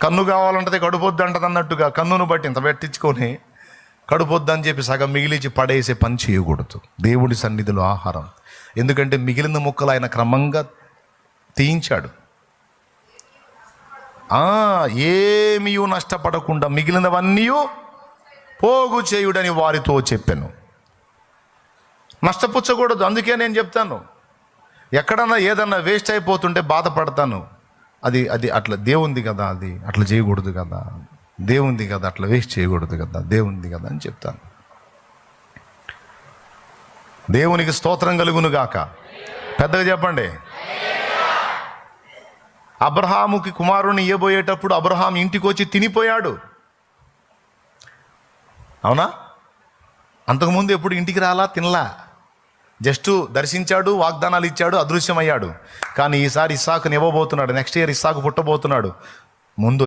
కన్ను కావాలంటే కడుపొద్దు అంటది అన్నట్టుగా కన్నును బట్టి ఇంత పెట్టించుకొని కడుపొద్దు అని చెప్పి సగం మిగిలిచి పడేసే పని చేయకూడదు. దేవుడి సన్నిధిలో ఆహారం, ఎందుకంటే మిగిలిన ముక్కలు ఆయన క్రమంగా తీయించాడు. ఏమీ నష్టపడకుండా మిగిలినవన్నీ పోగు చేయుడని వారితో చెప్పాను. నష్టపుచ్చకూడదు. అందుకే నేను చెప్తాను, ఎక్కడన్నా ఏదన్నా వేస్ట్ అయిపోతుంటే బాధపడతాను. అది అది అట్లా దేవుంది కదా, అది అట్లా చేయకూడదు కదా, దేవుంది కదా, అట్లా వేస్ట్ చేయకూడదు కదా, దేవుంది కదా అని చెప్తాను. దేవునికి స్తోత్రం కలుగును గాక. పెద్దగా చెప్పండి. అబ్రహాముకి కుమారుని ఇవ్వబోయేటప్పుడు అబ్రహాం ఇంటికి వచ్చి తినిపోయాడు, అవునా? అంతకుముందు ఎప్పుడు ఇంటికి రాలా, తినలా, జస్ట్ దర్శించాడు, వాగ్దానాలు ఇచ్చాడు, అదృశ్యమయ్యాడు. కానీ ఈసారి ఇస్సాకుని ఇవ్వబోతున్నాడు. నెక్స్ట్ ఇయర్ ఇస్సాకు పుట్టబోతున్నాడు. ముందు